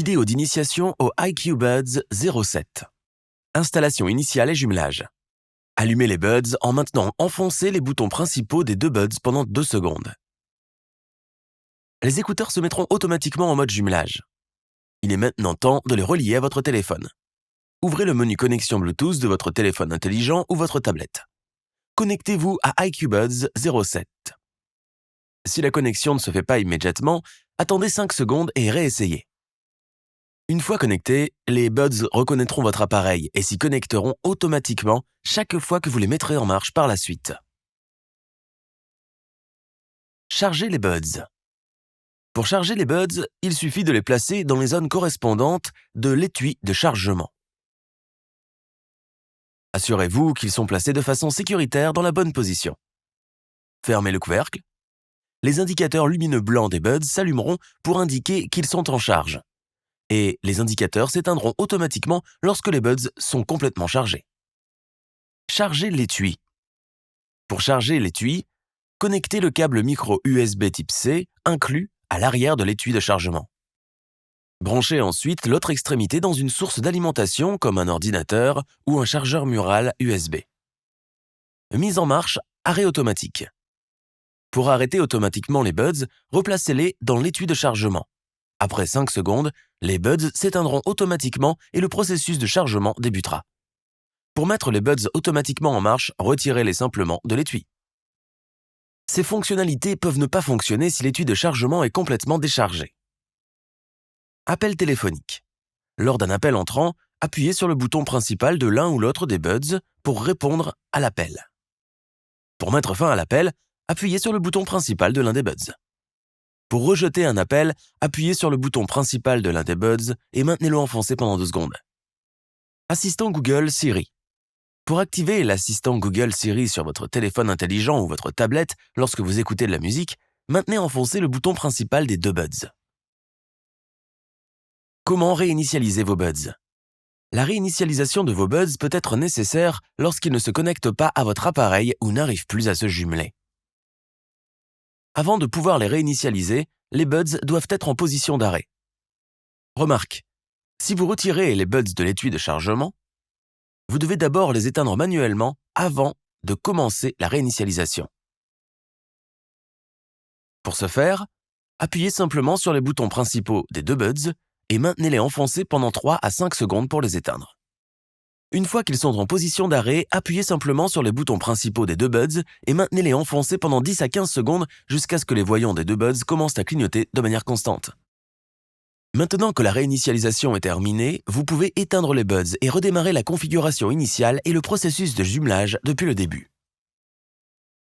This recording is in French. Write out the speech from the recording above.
Vidéo d'initiation au iQ Buds 07. Installation initiale et jumelage. Allumez les buds en maintenant enfoncer les boutons principaux des deux buds pendant 2 secondes. Les écouteurs se mettront automatiquement en mode jumelage. Il est maintenant temps de les relier à votre téléphone. Ouvrez le menu connexion Bluetooth de votre téléphone intelligent ou votre tablette. Connectez-vous à iQ Buds 07. Si la connexion ne se fait pas immédiatement, attendez 5 secondes et réessayez. Une fois connectés, les buds reconnaîtront votre appareil et s'y connecteront automatiquement chaque fois que vous les mettrez en marche par la suite. Chargez les buds. Pour charger les buds, il suffit de les placer dans les zones correspondantes de l'étui de chargement. Assurez-vous qu'ils sont placés de façon sécuritaire dans la bonne position. Fermez le couvercle. Les indicateurs lumineux blancs des buds s'allumeront pour indiquer qu'ils sont en charge. Et les indicateurs s'éteindront automatiquement lorsque les buds sont complètement chargés. Chargez l'étui. Pour charger l'étui, connectez le câble micro USB type C inclus à l'arrière de l'étui de chargement. Branchez ensuite l'autre extrémité dans une source d'alimentation comme un ordinateur ou un chargeur mural USB. Mise en marche, arrêt automatique. Pour arrêter automatiquement les buds, replacez-les dans l'étui de chargement. Après 5 secondes, les buds s'éteindront automatiquement et le processus de chargement débutera. Pour mettre les buds automatiquement en marche, retirez-les simplement de l'étui. Ces fonctionnalités peuvent ne pas fonctionner si l'étui de chargement est complètement déchargé. Appel téléphonique. Lors d'un appel entrant, appuyez sur le bouton principal de l'un ou l'autre des buds pour répondre à l'appel. Pour mettre fin à l'appel, appuyez sur le bouton principal de l'un des buds. Pour rejeter un appel, appuyez sur le bouton principal de l'un des buds et maintenez-le enfoncé pendant 2 secondes. Assistant Google Siri. Pour activer l'assistant Google Siri sur votre téléphone intelligent ou votre tablette lorsque vous écoutez de la musique, maintenez enfoncé le bouton principal des 2 buds. Comment réinitialiser vos buds? La réinitialisation de vos buds peut être nécessaire lorsqu'ils ne se connectent pas à votre appareil ou n'arrivent plus à se jumeler. Avant de pouvoir les réinitialiser, les buds doivent être en position d'arrêt. Remarque, si vous retirez les buds de l'étui de chargement, vous devez d'abord les éteindre manuellement avant de commencer la réinitialisation. Pour ce faire, appuyez simplement sur les boutons principaux des 2 buds et maintenez-les enfoncés pendant 3 à 5 secondes pour les éteindre. Une fois qu'ils sont en position d'arrêt, appuyez simplement sur les boutons principaux des 2 buds et maintenez-les enfoncés pendant 10 à 15 secondes jusqu'à ce que les voyants des 2 buds commencent à clignoter de manière constante. Maintenant que la réinitialisation est terminée, vous pouvez éteindre les buds et redémarrer la configuration initiale et le processus de jumelage depuis le début.